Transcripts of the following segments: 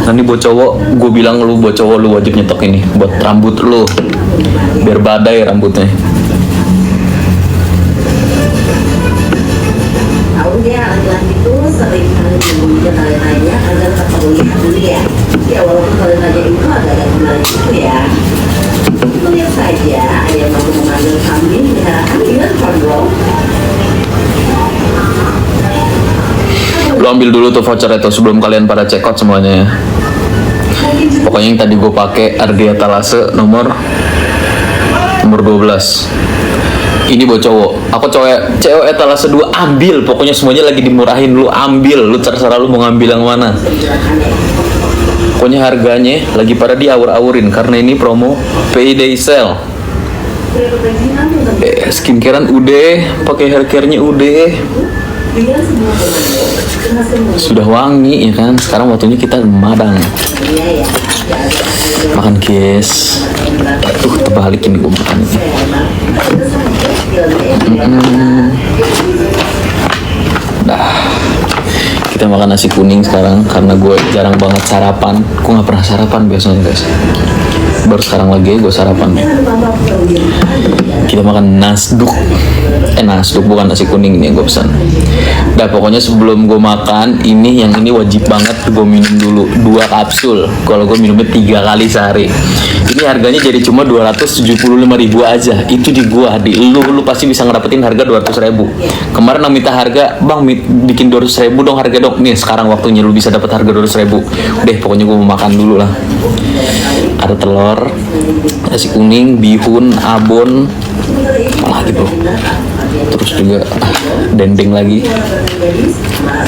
Nanti buat cowok, gue bilang lu buat cowok lu wajib nyetok ini buat rambut lu, biar badai rambutnya. Tahu dia laki-laki itu sering menyembunyikan talentanya agar tak terlihat dulu ya. Ya walaupun talentanya itu agak-agak menarik itu ya. Itu lihat saja ayam mampu memanggil kambing peliharaan dengan kondom. Lu ambil dulu tuh voucher itu sebelum kalian pada check out semuanya ya. Pokoknya yang tadi gue pakai Ardea Thalase nomor 12. Ini buat cowok. Aku cewek Thalase 2 ambil. Pokoknya semuanya lagi dimurahin, lu ambil. Lu terserah lu mau ngambil yang mana. Pokoknya harganya lagi pada diawur-awurin karena ini promo payday sale. Skincarean udah, pakai hair care-nya udah. Sudah wangi ya kan. Sekarang waktunya kita madang. Makan guys. Terbalikin gue makan ini. Dah. Kita makan nasi kuning sekarang karena gue jarang banget sarapan. Gue nggak pernah sarapan biasanya guys. Baru sekarang lagi gue sarapan. Kita makan nasduk. Nasduk bukan nasi kuning ini yang gue pesan. Dah pokoknya sebelum gue makan ini yang ini wajib banget gue minum dulu 2 kapsul. Kalau gue minumnya 3 kali sehari. Ini harganya jadi cuma 275.000 aja. Itu di gua, di lu pasti bisa ngedapetin harga 200.000. Kemarin yang minta harga, bang bikin 200.000 dong harga dong. Nih sekarang waktunya lu bisa dapat harga 200.000. Deh pokoknya gua mau makan dulu lah. Ada telur, nasi kuning, bihun, abon, apalagi bro. Terus juga dendeng lagi,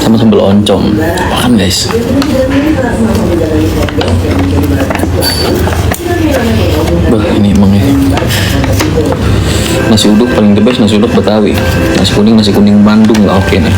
sama sambal oncom. Makan guys. Bah ini emang ini nasi uduk paling the best, nasi uduk Betawi. Nasi kuning Bandung lah oke nih.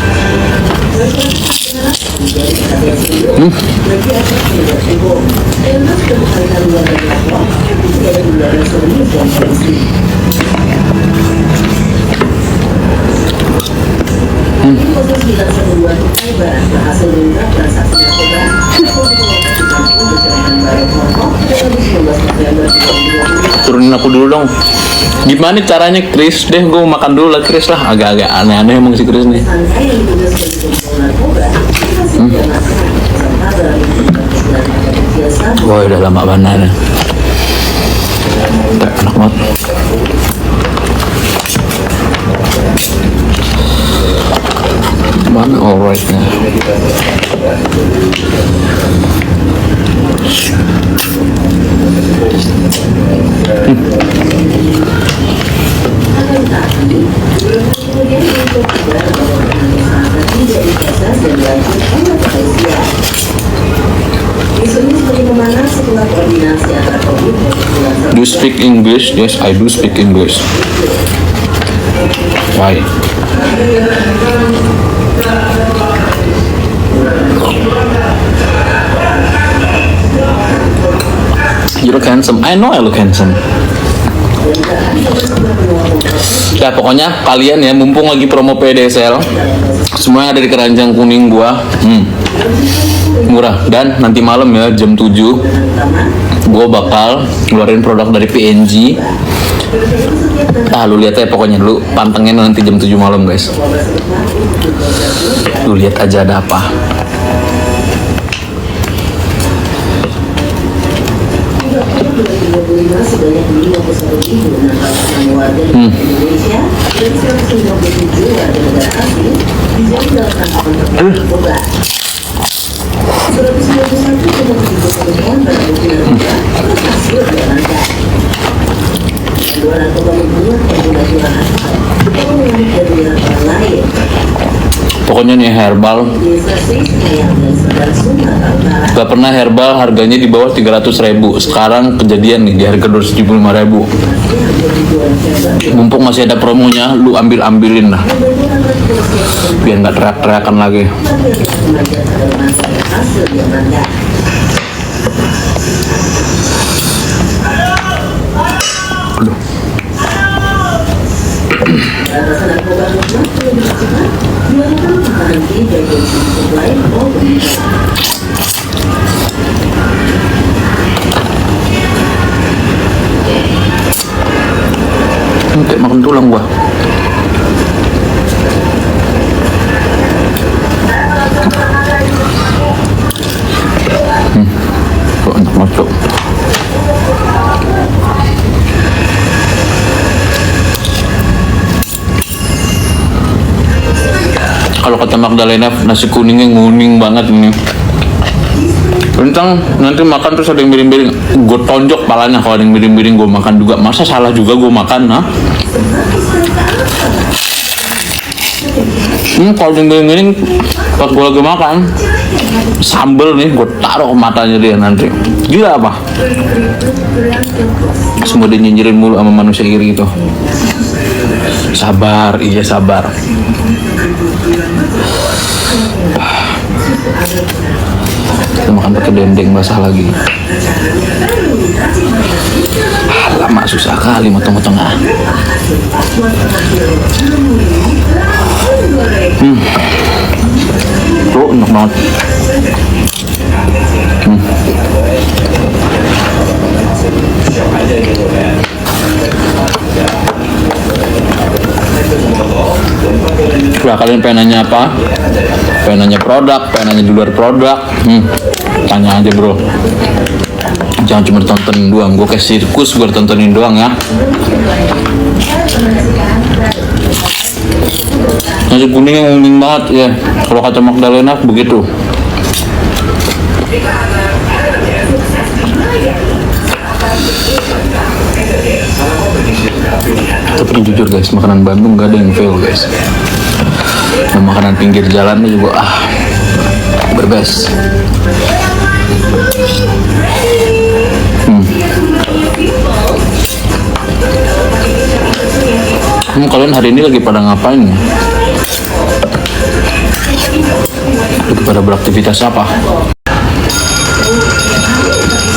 Turunin aku dulu dong. Gimana caranya Chris? Deh gue makan dulu lah Chris lah. Agak-agak aneh-aneh emang si Chris nih. Wah udah lama banget. Enak banget. Mana alright nya. Do you speak English? Yes, I do speak English. Why? You look handsome. I know I look handsome. Ya pokoknya kalian ya, mumpung lagi promo PDSL, semua yang ada di keranjang kuning gua murah. Dan nanti malam ya jam 7 gua bakal ngeluarin produk dari PNG. Lu lihat ya pokoknya, lu pantengin nanti jam 7 malam guys. Lu lihat aja ada apa. Pokoknya nih herbal, gak pernah herbal harganya di bawah 300.000. Sekarang kejadian nih di harga 275.000. Mumpung masih ada promonya, lu ambilin lah, biar nggak teriak-teriakan lagi. Aduh. makan tulang gua. Kok enak masuk. Kalau kata Magdalena, nasi kuningnya nguning banget ini. Tentang nanti makan terus ada yang miring-miring, gue tonjok palanya. Kalau ada yang miring-miring gue makan juga. Masa salah juga gue makan, nah? Kalau ada yang miring-miring pas gue lagi makan, sambel nih gue taruh ke matanya dia nanti. Gila apa? Semua dia nyinyirin mulu sama manusia iri itu. Sabar, iya sabar. Kita makan pakai dendeng basah lagi. Lama susah kali motong-motong ah. Tuh enak banget. Lah kalian pengen nanya apa? Pengen nanya produk, pengen nanya di luar produk? Tanya aja bro. Jangan cuma tontonin doang. Gue kayak sirkus, gue tontonin doang ya. Nasi kuning yang kuning banget ya. Kalau kata Magdalena begitu. Tapi jujur guys, makanan Bandung gak ada yang fail guys. Nah, makanan pinggir jalan nih juga berbest. Kalian hari ini lagi pada ngapain ya? Lagi pada beraktivitas apa?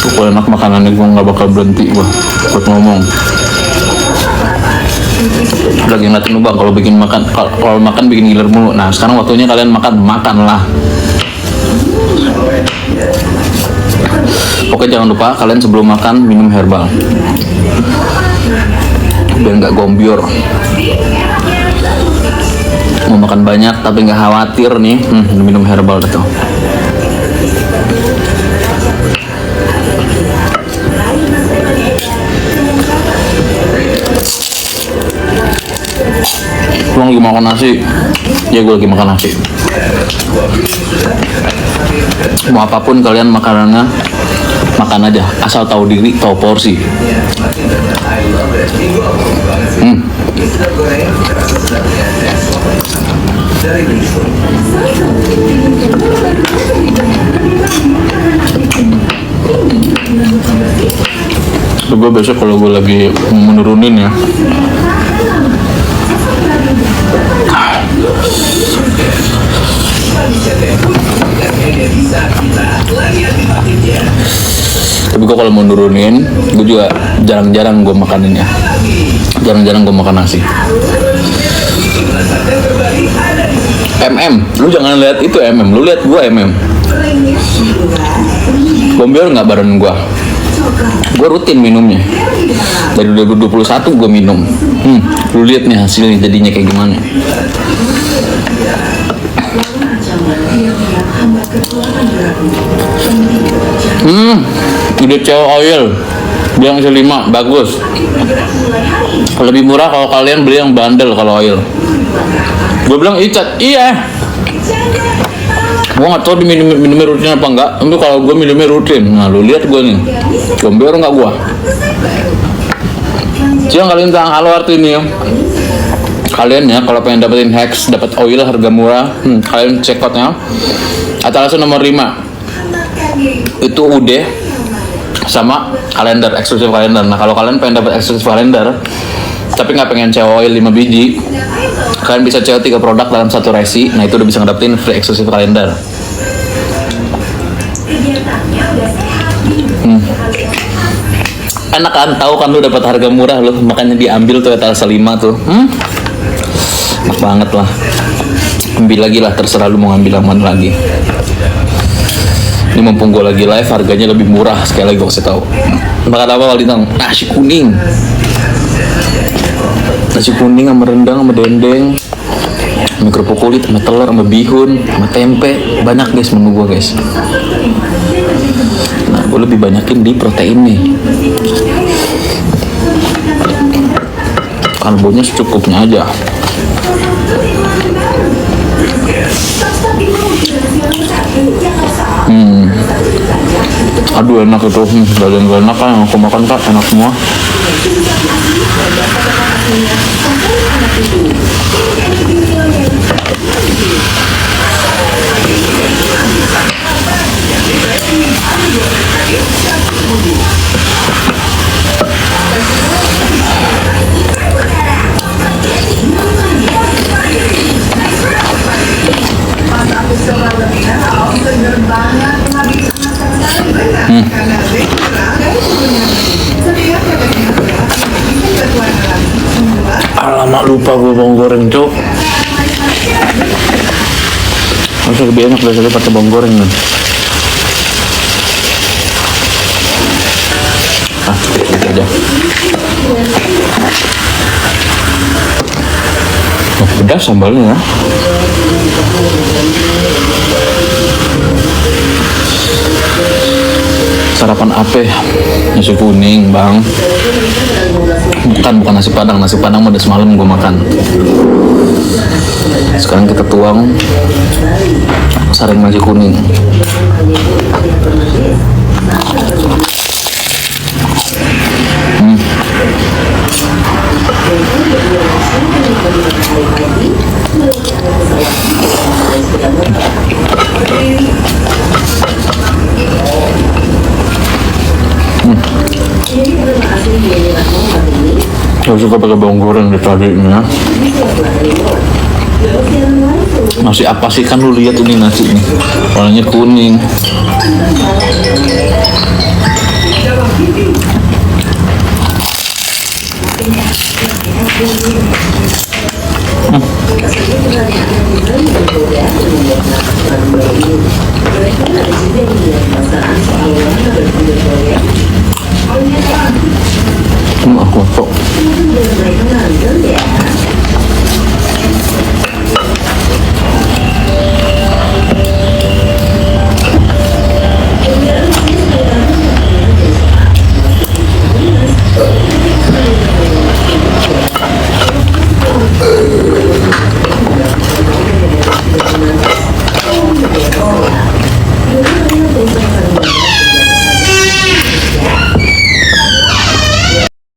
Tuh kalau enak makanannya gue gak bakal berhenti gue buat ngomong. Lagi ngeliatin lu bang, kalau bikin makan, kalau makan bikin giler mulu. Nah sekarang waktunya kalian makanlah. Oke, jangan lupa kalian sebelum makan minum herbal biar nggak gombior. Mau makan banyak tapi nggak khawatir nih, minum herbal dah tuh. Gue lagi makan nasi. Ya gue lagi makan nasi. Mau apapun kalian makanannya, makan aja. Asal tahu diri, tahu porsi. Gue besok kalau gue lagi menurunin ya, tapi gue kalau mau nurunin, gue juga jarang-jarang gue makanin ya. Jarang-jarang gue makan nasi. Lu jangan lihat itu lu lihat gue Gombior nggak bareng gue rutin minumnya. Dari 2021 gue minum. Lu lihat nih hasilnya jadinya kayak gimana. Udah cewek oil bilang 5 bagus. Lebih murah kalau kalian beli yang bandel kalau oil. Gue bilang icat, iya. Gue nggak tahu minumnya rutin apa enggak. Tapi kalau gue minumnya rutin, nah lu lihat gue nih, gombior nggak gue. Jangan kalian tentang halo arti ini ya. Kalian ya kalau pengen dapetin hacks, dapat oil harga murah, kalian cek kodnya. Atalase nomor 5 itu udah sama kalender, eksklusif kalender. Nah kalau kalian pengen dapat eksklusif kalender tapi nggak pengen CO oil 5 biji, kalian bisa CO 3 produk dalam satu resi. Nah itu udah bisa ngedapetin free eksklusif kalender. Enak kan, tahu kan lu dapat harga murah lu, makanya diambil tuh etalase 5 tuh. Enak banget lah. Ambil lagi lah, terserah lu mau ngambil yang mana lagi. Ini mumpung gue lagi live, harganya lebih murah. Sekali lagi gue kasih tahu. Makan apa Waldintang? Nasi kuning. Nasi kuning sama rendang sama dendeng, sama kerupuk kulit, sama telur, sama bihun, sama tempe. Banyak guys menu gue guys. Nah gue lebih banyakin di protein nih. Karbonya secukupnya aja. Aduh enak itu, bagian gak enak kan yang aku makan kak, enak semua. Alamak lupa gue bawang goreng cok. Masih lebih enak daripada pakai bawang goreng nih. Gitu aja. Oh, pedas sambalnya ya. Sarapan apa? Nasi kuning bang. Bukan nasi padang mah udah semalam gue makan. Sekarang kita tuang sareng nasi kuning. Saya suka pakai bawang goreng di tadinya. Nasi apa sih, kan lu lihat ini nasi nih, warnanya kuning.